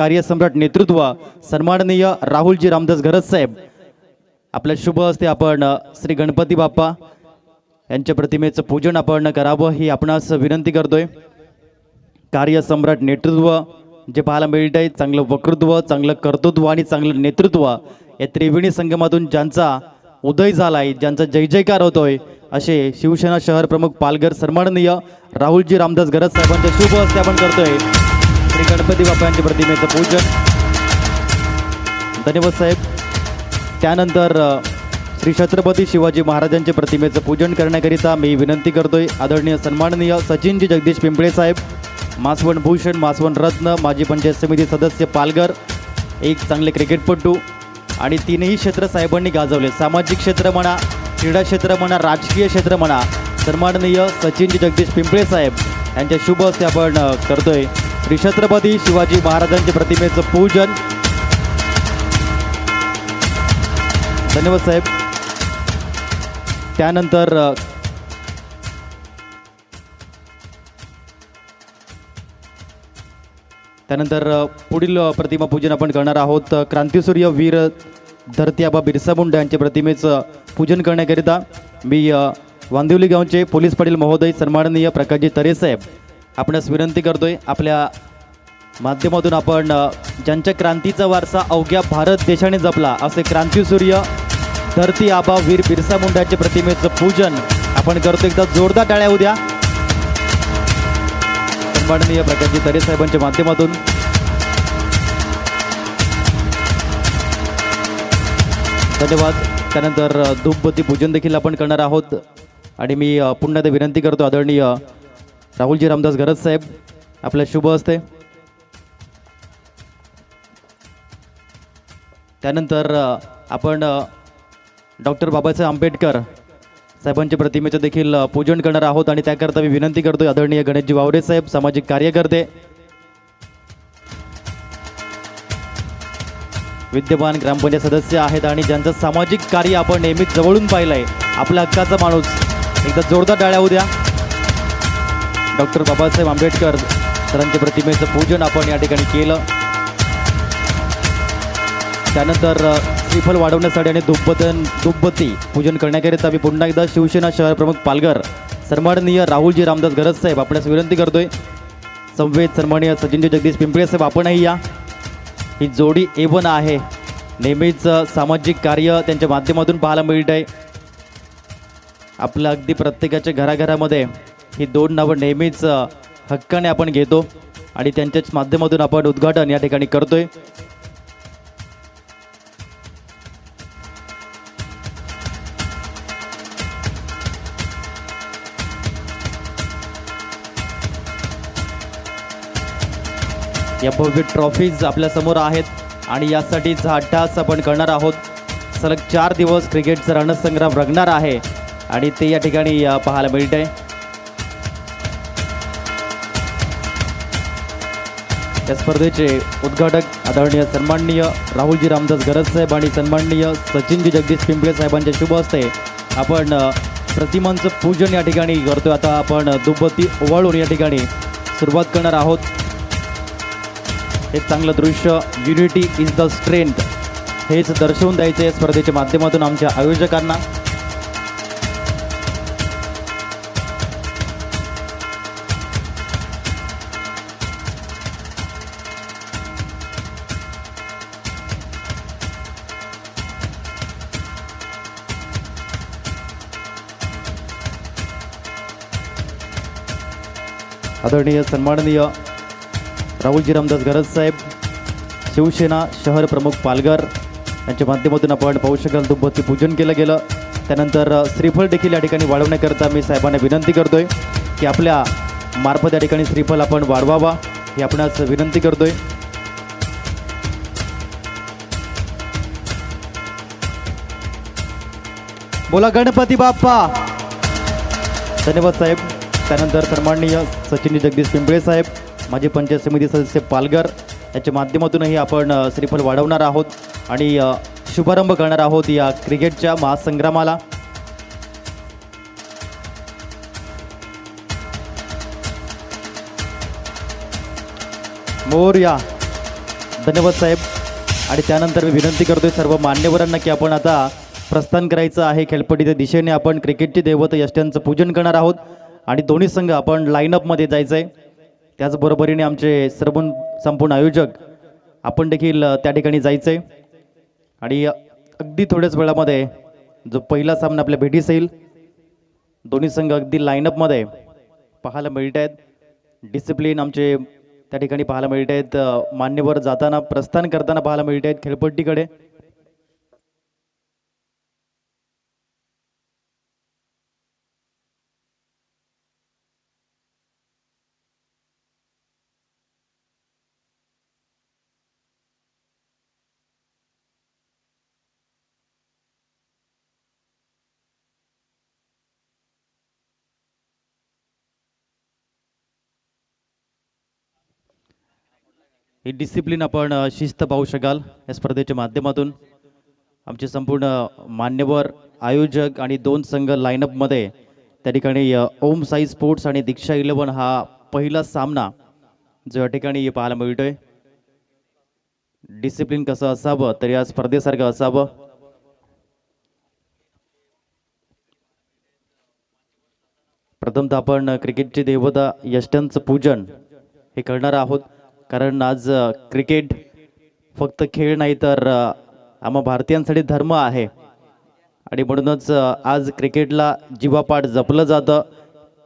कार्यसम्राट नेतृत्व सन्माननीय राहुलजी रामदास घरत साहेब, आपल्या शुभ हस्ते आपण श्री गणपती बाप्पा यांच्या प्रतिमेचं पूजन आपण करावं ही आपणास विनंती करतोय। कार्यसम्राट नेतृत्व जे पाहायला मिळत आहे, चांगलं वक्तृत्व, चांगलं कर्तृत्व आणि चांगलं नेतृत्व या त्रिवेणी संगमातून ज्यांचा उदय झालाय, ज्यांचा जय जयकार होतोय, असे शिवसेना शहर प्रमुख पालघर सन्माननीय राहुलजी रामदास घरत साहेबांच्या शुभ हस्ते आपण करतोय श्री गणपती बाप्पा यांच्या प्रतिमेचं पूजन। धन्यवाद साहेब। त्यानंतर श्री छत्रपती शिवाजी महाराजांच्या प्रतिमेचं पूजन करण्याकरिता मी विनंती करतोय आदरणीय सन्माननीय सचिनजी जगदीश पिंपळे साहेब, मासवण भूषण, मासवण रत्न, माजी पंचायत समिती सदस्य पालघर, एक चांगले क्रिकेटपटू आणि तीनही क्षेत्र साहेबांनी गाजवले। सामाजिक क्षेत्र म्हणा, क्रीडा क्षेत्र म्हणा, राजकीय क्षेत्र म्हणा, सन्माननीय सचिनजी जगदीश पिंपळे साहेब यांच्या शुभ हस्ते आपण करतोय श्री छत्रपती शिवाजी महाराजांच्या प्रतिमेचं पूजन। धन्यवाद साहेब। त्यानंतर पुढील प्रतिमा पूजन आपण करणार आहोत क्रांतीसूर्य वीर धरती आबा बिरसा मुंडा यांच्या प्रतिमेचं पूजन करण्याकरिता मी वांदिवली गावचे पोलीस पाटील महोदय सन्माननीय प्रकाशजी तरे साहेब आपणास विनंती करतोय, आपल्या माध्यमातून आपण ज्यांच्या क्रांतीचा वारसा अवघ्या भारत देशाने जपला असे क्रांतीसूर्य धरती आबा वीर बिरसा मुंडाच्या प्रतिमेचं पूजन आपण करतो। एकदा जोरदार टाळ्या होऊ द्या सन्माननीय प्रकाशजी तरे साहेबांच्या माध्यमातून। धन्यवाद। त्यानंतर धूपबत्ती पूजन देखील आपण करणार आहोत आणि मी पुन्हा एकदा विनंती करतो आदरणीय राहुलजी रामदास घरत साहेब आपल्या शुभ हस्ते। त्यानंतर आपण डॉक्टर बाबासाहेब आंबेडकर साहेबांच्या प्रतिमेचं देखील पूजन करणार आहोत आणि त्याकरता मी विनंती करतोय आदरणीय गणेशजी वावरे साहेब, सामाजिक कार्यकर्ते, विद्यमान ग्रामपंचायत सदस्य आहेत आणि ज्यांचं सामाजिक कार्य आपण नेहमीच जवळून पाहिलंय, आपल्या हक्काचा माणूस। एकदा जोरदार टाळ्या होऊ द्या डॉक्टर बाबासाहेब आंबेडकर सरांच्या प्रतिमेचं पूजन आपण या ठिकाणी केलं। त्यानंतर श्रीफल वाढवण्यासाठी आणि धूपबत्ती पूजन करण्याकरिता मी पुन्हा एकदा शिवसेना शहर प्रमुख पालघर सन्माननीय राहुलजी रामदास घरत साहेब आपल्यास विनंती करतोय, संवेद सन्माननीय सचिनजी जगदीश पिंपळे साहेब आपणही या। ही जोडी A1 आहे, नेहमीच सामाजिक कार्य त्यांच्या माध्यमातून पाहायला मिळत आहे। आपल्या अगदी प्रत्येकाच्या घराघरामध्ये ही दोन नावं नेहमीच हक्काने आपण घेतो आणि त्यांच्याच माध्यमातून आपण उद्घाटन या ठिकाणी करतोय। या भव्य ट्रॉफीज आपल्या समोर आहेत आणि यासाठी अट्टहास आपण करणार आहोत। सलग 4 दिवस क्रिकेटचा रणसंग्राम रंगणार आहे आणि ते या ठिकाणी पाहायला मिळत आहे। या स्पर्धेचे उद्घाटक आदरणीय सन्माननीय राहुलजी रामदास घरत साहेब आणि सन्माननीय सचिनजी जगदीश पिंपळे साहेबांच्या शुभ हस्ते आपण प्रतिमांचं पूजन या ठिकाणी करतोय। आता आपण धूपबत्ती ओवाळून या ठिकाणी सुरुवात करणार आहोत। एक चांगलं दृश्य, युनिटी इज द स्ट्रेंथ, हेच दर्शवून द्यायचं आहे स्पर्धेच्या माध्यमातून आमच्या आयोजकांना। आदरणीय सन्माननीय राहुलजी रामदास घरत साहेब, शिवसेना शहर प्रमुख पालघर यांच्या माध्यमातून आपण पाहू शकाल धूपबत्ती पूजन केलं गेलं। त्यानंतर श्रीफळ देखील या ठिकाणी वाढवण्याकरता मी साहेबांना विनंती करतोय की आपल्या मार्फत या ठिकाणी श्रीफळ आपण वाढवावा ही आपणास विनंती करतोय। बोला गणपती बाप्पा। धन्यवाद साहेब। त्यानंतर सन्माननीय सचिनजी जगदीश पिंपळे साहेब, माजी पंचायत समिती सदस्य पालघर याच्या माध्यमातूनही आपण श्रीफळ वाढवणार आहोत आणि शुभारंभ करणार आहोत या क्रिकेटच्या महासंग्रामाला। मोरया। धन्यवाद साहेब. आणि त्यानंतर मी विनंती करतोय सर्व मान्यवरांना की आपण आता प्रस्थान करायचं आहे. खेळपट्टीच्या दिशेने आपण क्रिकेटची दैवत यष्ट्यांचं पूजन करणार आहोत आणि दोन्ही संघ आपण लाईनअपमध्ये जायचं आहे. त्याचबरोबरीने आमचे सर्व संपूर्ण आयोजक आपण देखील त्या ठिकाणी जायचं आहे. आणि अगदी थोड्याच वेळामध्ये जो पहिला सामना आपल्या भेटीस येईल, दोन्ही संघ अगदी लाईनअपमध्ये पाहायला मिळत आहेत. डिसिप्लिन आमचे त्या ठिकाणी पाहायला मिळत आहेत. मान्यवर जाताना प्रस्थान करताना पाहायला मिळत आहेत खेळपट्टीकडे. ही डिसिप्लिन आपण शिस्त पाहू शकाल या स्पर्धेच्या माध्यमातून. आमचे संपूर्ण मान्यवर आयोजक आणि दोन संघ लाईनअपमध्ये त्या ठिकाणी ओम साई स्पोर्ट्स आणि दीक्षा 11 हा पहिला सामना जो या ठिकाणी पाहायला मिळतोय. डिसिप्लिन कसं असावं तर या स्पर्धेसारखं असावं. प्रथमतः आपण क्रिकेटची देवता यष्ट्यांचं पूजन हे करणार आहोत, कारण आज क्रिकेट फक्त खेळ नाही तर आम्हा भारतीयांसाठी धर्म आहे. आणि म्हणूनच आज क्रिकेटला जीवापाड जपलं जातं.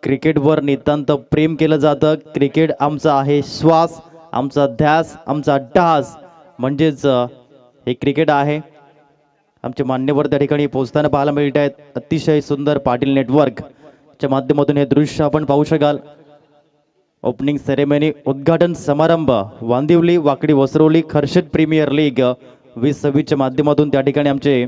क्रिकेटवर नितांत प्रेम केलं जातं. क्रिकेट आमचा आहे श्वास, आमचा ध्यास, आमचा ढास म्हणजेच हे क्रिकेट आहे. आमचे मान्यवर त्या ठिकाणी पोहोचताना पाहायला मिळत आहेत. अतिशय सुंदर पाटील नेटवर्कच्या माध्यमातून हे दृश्य आपण पाहू शकाल. ओपनिंग सेरेमनी उद्घाटन समारंभ वांदिवली वाकडी वसरोली खर्षद प्रीमियर लीग 2026च्या माध्यमातून त्या ठिकाणी आमचे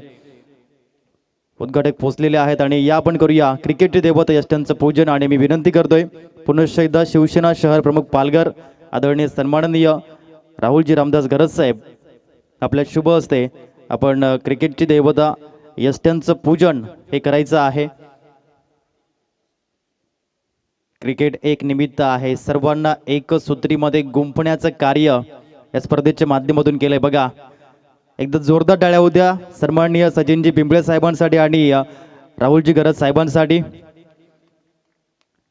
उद्घाटक पोहोचलेले आहेत. आणि या आपण करूया क्रिकेटचे देवता यष्ट्यांचं पूजन. आणि मी विनंती करतोय पुनश्च एकदा शिवसेना शहर प्रमुख पालघर आदरणीय सन्माननीय राहुलजी रामदास गरज साहेब आपल्या शुभ हस्ते आपण क्रिकेटची देवता यष्ट्यांचं पूजन हे करायचं आहे. क्रिकेट एक निमित्त आहे, सर्वांना एक सूत्रीमध्ये गुंफण्याचं कार्य या स्पर्धेच्या माध्यमातून केलंय. बघा एकदा जोरदार टाळ्या होत्या सन्माननीय सचिनजी पिंपळे साहेबांसाठी आणि राहुलजी गरज साहेबांसाठी.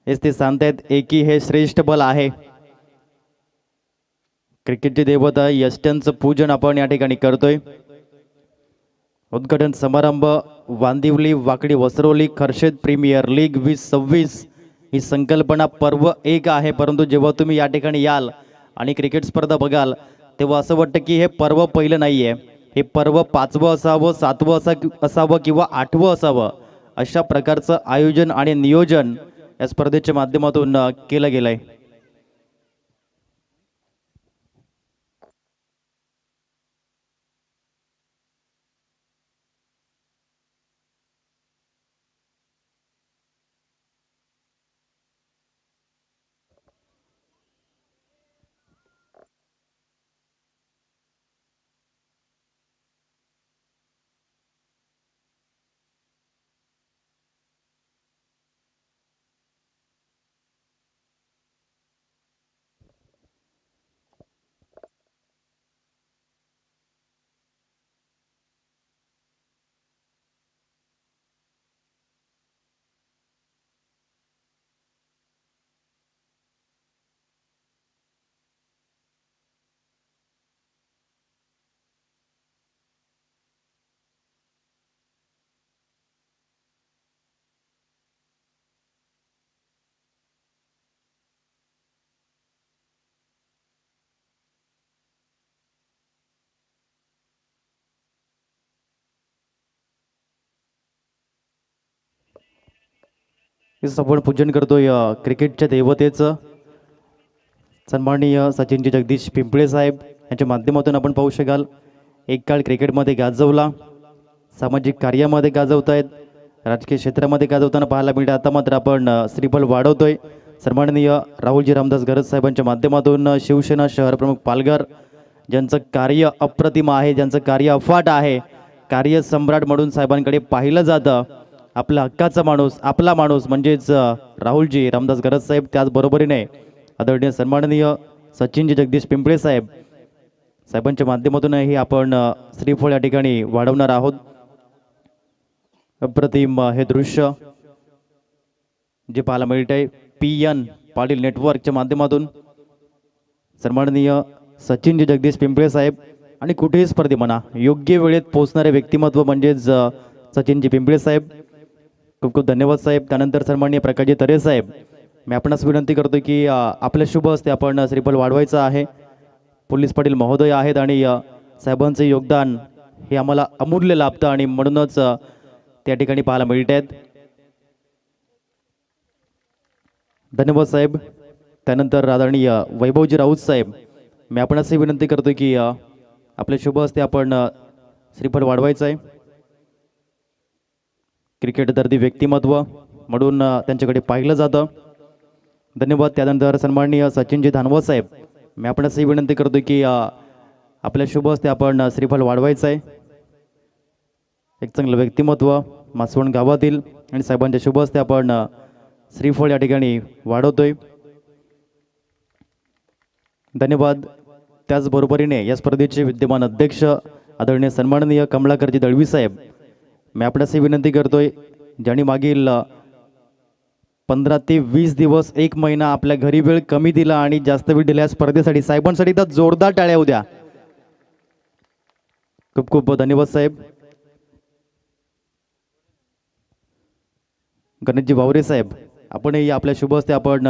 हेच ते सांगतायत एकी हे श्रेष्ठ बल आहे. क्रिकेटची देवता यष्ट्यांचं पूजन आपण या ठिकाणी करतोय. उद्घाटन समारंभ वांदिवली वाकडी वसरोली खर्षद प्रीमियर लीग 2026 ही संकल्पना पर्व एक आहे. परंतु जेव्हा तुम्ही या ठिकाणी याल आणि क्रिकेट स्पर्धा बघाल तेव्हा असं वाटतं की हे पर्व पहिलं नाहीये, हे पर्व 5वं असावं, 7वं असावं किंवा 8वं असावं. अशा प्रकारचं आयोजन आणि नियोजन या स्पर्धेच्या माध्यमातून केलं गेलंय. आपण पूजन करतोय क्रिकेटच्या देवतेचं. सन्माननीय सचिनजी जगदीश पिंपळे साहेब यांच्या माध्यमातून आपण पाहू शकाल एक काळ क्रिकेटमध्ये गाजवला, सामाजिक कार्यामध्ये गाजवत आहेत, राजकीय क्षेत्रामध्ये गाजवताना पाहायला मिळतं. आता मात्र आपण श्रीफळ वाढवतोय. सन्माननीय राहुलजी रामदास गरज साहेबांच्या माध्यमातून शिवसेना शहर प्रमुख पालघर ज्यांचं कार्य अप्रतिम आहे, ज्यांचं कार्य अफाट आहे, कार्य सम्राट म्हणून साहेबांकडे पाहिलं जातं. आपला हक्काचा माणूस, आपला माणूस म्हणजेच राहुलजी रामदास गरज साहेब. त्याचबरोबरीने आदरणीय सन्माननीय सचिनजी जगदीश पिंपळे साहेब साहेबांच्या माध्यमातूनही आपण श्रीफळ या ठिकाणी वाढवणार आहोत. अप्रतिम हे दृश्य जे पाहायला मिळत आहे PN पाटील नेटवर्कच्या माध्यमातून. सन्माननीय सचिनजी जगदीश पिंपळे साहेब आणि कुठेही स्पर्धे म्हणा योग्य वेळेत पोहोचणारे व्यक्तिमत्व म्हणजेच सचिनजी पिंपळे साहेब. खूप खूप धन्यवाद साहेब. त्यानंतर सन्माननीय प्रकाशजी तरे साहेब, मी आपणास विनंती करतो की आपल्या शुभ हस्ते आपण श्रीफळ वाढवायचं आहे. पोलीस पाटील महोदय आहेत आणि साहेबांचे योगदान हे आम्हाला अमूल्य लाभतं आणि म्हणूनच त्या ठिकाणी पाहायला मिळत आहेत. धन्यवाद साहेब. त्यानंतर आदरणीय वैभवजी राऊत साहेब, मी आपणासही विनंती करतो की आपल्या शुभ हस्ते आपण श्रीफळ वाढवायचं आहे. क्रिकेट दर्दी व्यक्तिमत्व म्हणून त्यांच्याकडे पाहिलं जातं. धन्यवाद. त्यानंतर सन्माननीय सचिनजी धानवत साहेब, मी आपणासही विनंती करतो की आपल्या शुभ हस्ते आपण श्रीफळ वाढवायचं आहे. एक चांगलं व्यक्तिमत्व मासवण गावातील आणि साहेबांच्या शुभ हस्ते आपण श्रीफळ या ठिकाणी वाढवतोय. धन्यवाद. त्याचबरोबरीने या स्पर्धेचे विद्यमान अध्यक्ष आदरणीय सन्माननीय कमलाकरजी दळवी साहेब, मी आपणासही विनंती करतोय ज्यांनी मागील 15 ते 20 दिवस 1 महिना आपल्या घरी वेळ कमी दिला आणि जास्त वेळ दिल्या स्पर्धेसाठी साहेबांसाठी तर जोरदार टाळ्या होत्या. खूप खूप धन्यवाद साहेब. गणेशजी वावरे साहेब, आपणही आपल्या शुभ हस्ते आपण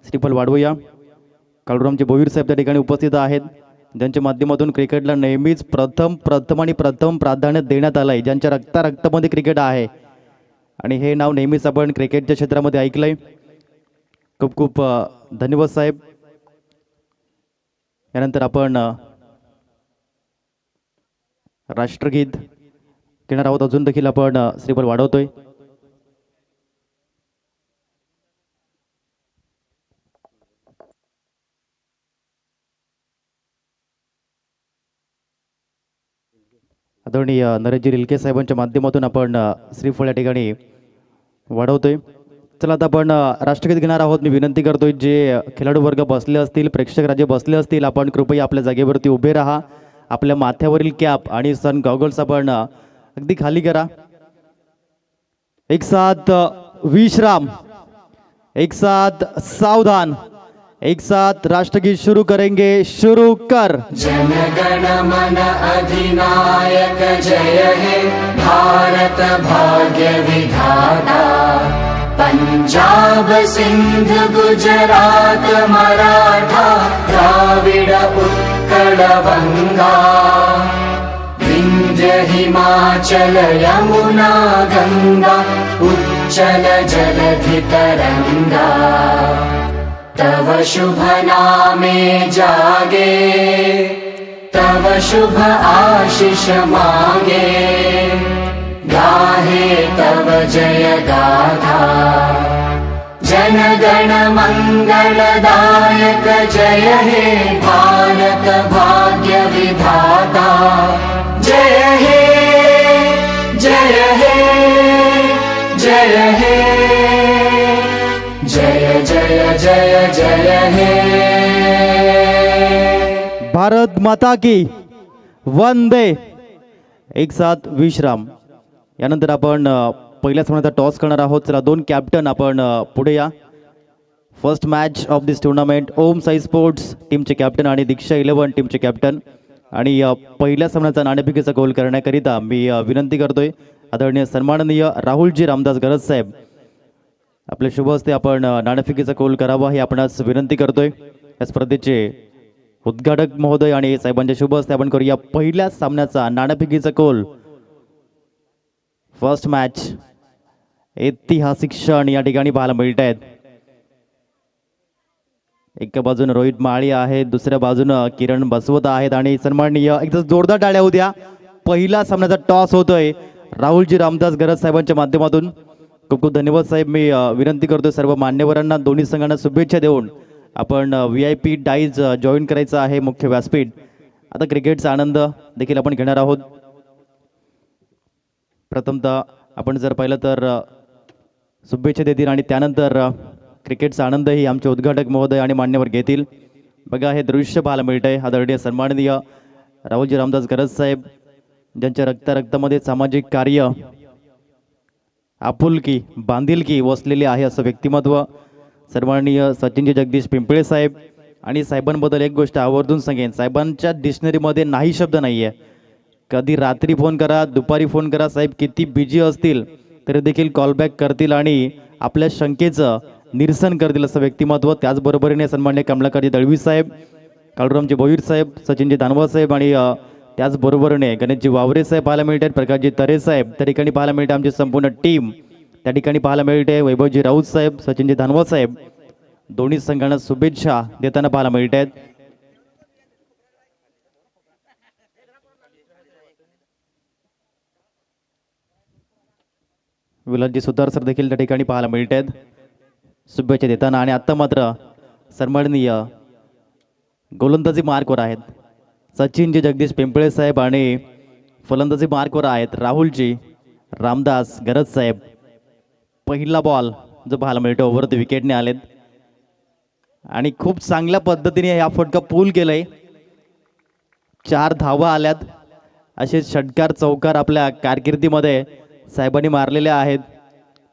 श्रीफळ वाढवूया. काळूरामजी भोईर साहेब त्या ठिकाणी उपस्थित आहेत, ज्यांच्या माध्यमातून क्रिकेटला नेहमीच प्रथम प्राधान्य देण्यात आलं आहे. ज्यांच्या रक्तामध्ये क्रिकेट आहे आणि हे नाव नेहमीच आपण क्रिकेटच्या क्षेत्रामध्ये ऐकलंय. खूप खूप धन्यवाद साहेब. यानंतर आपण राष्ट्रगीत घेणार आहोत. अजून देखील आपण श्रीफळ वाढवतोय. आदरणीय नरेशजी रिलके साहेबांच्या माध्यमातून आपण श्रीफळ या ठिकाणी वाढवतोय. चला आता आपण राष्ट्रगीत घेणार आहोत. मी विनंती करतोय जे खेळाडू वर्ग बसले असतील, प्रेक्षक राज्य बसले असतील, आपण कृपया आपल्या जागेवरती उभे राहा. आपल्या माथ्यावरील कॅप आणि सन गॉगल्स आपण अगदी खाली करा. एक साथ विश्राम, एक साथ सावधान, एक साथ राष्ट्रगीत शुरू करेंगे. शुरू कर. जनगण मन अधिनायक जय हे भारत भाग्य विधाता. पंजाब सिंध गुजरात मराठा द्राविड उत्कल बंगा. विंध्य हिमाचल यमुना गंगा उच्चल जलधि तरंगा. तव शुभ नामे जागे, तव शुभ आशीष मांगे. गाहे तव जय गाथा. जनगण मंगलदायक जय हे भारत भाग्य विधाता. जय हे जय हे जय हे जय जय जय जय हे. भारत माता की वंदे. एक साथ विश्राम. यानंतर आपण पहिल्या सामन्याचा टॉस करणार आहोत. चला 2 कॅप्टन आपण पुढे या. First match of this tournament Om Sai sports टीमचे कॅप्टन आणि दीक्षा 11 टीमचे कॅप्टन. आणि पहिल्या सामन्याचा नाणेफेकीचा गोल करण्याकरिता मी विनंती करतोय आदरणीय सन्माननीय राहुलजी रामदास गरज साहेब, आपल्या शुभ हस्ते आपण नाणेफेकीचा कौल करावा ही आपणास विनंती करतोय. या स्पर्धेचे उद्घाटक महोदय आणि साहेबांच्या शुभ हस्ते आपण करूया पहिल्या सामन्याचा नाणेफेकीचा कौल. फर्स्ट मॅच ऐतिहासिक क्षण या ठिकाणी पाहायला मिळत आहेत. एका बाजूने रोहित माळी आहे, दुसऱ्या बाजूने किरण बसवत आहेत आणि सन्माननीय एकदा जोरदार टाळ्या होत्या. पहिला सामन्याचा टॉस होतोय राहुलजी रामदास गरज साहेबांच्या माध्यमातून. खूप खूप धन्यवाद साहेब. मी विनंती करतो सर्व मान्यवरांना दोन्ही संघांना शुभेच्छा देऊन आपण VIP डाईज जॉईन करायचं आहे मुख्य व्यासपीठ. आता क्रिकेटचा आनंद देखील आपण घेणार आहोत. प्रथमतः आपण जर पाहिलं तर शुभेच्छा देतील आणि त्यानंतर क्रिकेटचा आनंदही आमचे उद्घाटक महोदय आणि मान्यवर घेतील. बघा हे दृश्य पाहायला मिळत आहे. आदरणीय सन्माननीय राहुलजी रामदास गरज साहेब, ज्यांच्या रक्तामध्ये सामाजिक कार्य, आपुलकी, बांधिलकी वसलेली आहे असं व्यक्तिमत्व सन्माननीय सचिनजी जगदीश पिंपळे साहेब. आणि साहेबांबद्दल एक गोष्ट आवर्जून सांगेन, साहेबांच्या डिक्शनरीमध्ये नाही शब्द नाही आहे. कधी रात्री फोन करा, दुपारी फोन करा, साहेब किती बिजी असतील तरी देखील कॉलबॅक करतील आणि आपल्या शंकेचं निरसन करतील असं व्यक्तिमत्व. त्याचबरोबरीने सन्माननीय कमलाकरजी दळवी साहेब, काळूरामजी भोईर साहेब, सचिनजी दानवा साहेब आणि त्याचबरोबरीने गणेशजी वावरे साहेब पाहायला मिळत आहेत, प्रकाशजी तरे साहेब त्या ठिकाणी पाहायला मिळते, आमची संपूर्ण टीम त्या ठिकाणी पाहायला मिळते, वैभवजी राऊत साहेब, सचिनजी दानवा साहेब दोन्ही संघांना शुभेच्छा देताना पाहायला मिळत आहेत. विलासजी सुतार सर देखील त्या ठिकाणी पाहायला मिळत आहेत शुभेच्छा देताना. आणि आत्ता मात्र सन्माननीय गोलंदाजी मार्कवर आहेत सचिनजी जगदीश पिंपळे साहेब आणि फलंदाजी मार्कवर आहेत राहुलजी रामदास गरज साहेब. पहिला बॉल जो पाहायला मिळतो ओव्हरती विकेटने आलेत आणि खूप चांगल्या पद्धतीने हा फटका पूल केलाय. 4 धावा आल्यात. असे षटकार चौकार आपल्या कारकिर्दीमध्ये साहेबांनी मारलेले आहेत.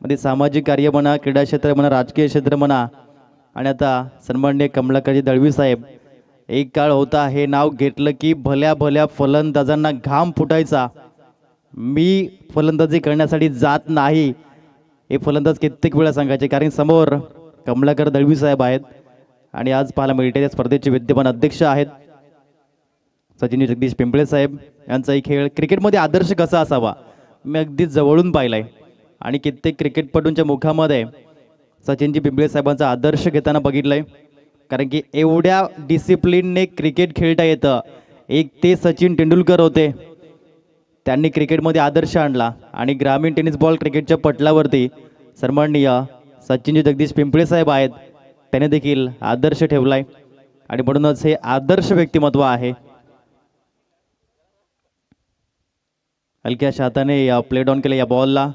मध्ये सामाजिक कार्य म्हणा, क्रीडा क्षेत्र म्हणा, राजकीय क्षेत्र म्हणा. आणि आता सन्माननीय कमलाकरजी दळवी साहेब, एक काळ होता हे नाव घेतलं की भल्या भल्या फलंदाजांना घाम फुटायचा. मी फलंदाजी करण्यासाठी जात नाही हे फलंदाज कित्येक वेळा सांगायचे, कारण समोर कमलाकर दळवी साहेब आहेत आणि आज पाहायला मिळते स्पर्धेचे विद्यमान अध्यक्ष आहेत सचिन जगदीश पिंपळे साहेब. यांचाही खेळ क्रिकेटमध्ये आदर्श कसा असावा मी अगदी जवळून पाहिलाय आणि कित्येक क्रिकेटपटूंच्या मुखामध्ये सचिनजी पिंपळे साहेबांचा आदर्श घेताना बघितलंय. कारण की एवढ्या डिसिप्लिनने क्रिकेट खेळता येतं. एक ते सचिन तेंडुलकर होते, त्यांनी क्रिकेटमध्ये आदर्श आणला आणि ग्रामीण टेनिस बॉल क्रिकेटच्या पटलावरती सन्माननीय सचिनजी जगदीश पिंपळे साहेब आहेत, त्याने देखील आदर्श ठेवलाय आणि म्हणूनच हे आदर्श व्यक्तिमत्व आहे. हलक्याशा हाताने प्ले डाऊन केलं या बॉलला.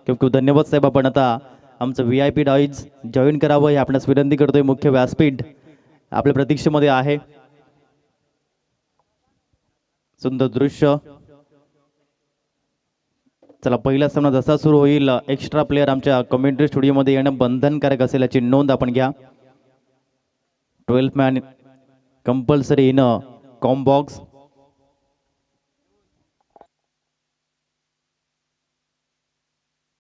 खूप खूप धन्यवाद साहेब. आपण आता आमचं VIP डाईज जॉईन करावं हे आपणास विनंती करतोय. मुख्य व्यासपीठ आपल्या प्रतीक्षेमध्ये आहे. सुंदर दृश्य. चला, पहिला सामना जसा सुरू होईल एक्स्ट्रा प्लेयर आमच्या कमेंट्री स्टुडिओमध्ये येणं बंधनकारक असेल याची नोंद आपण घ्या. 12th man compulsory in com box.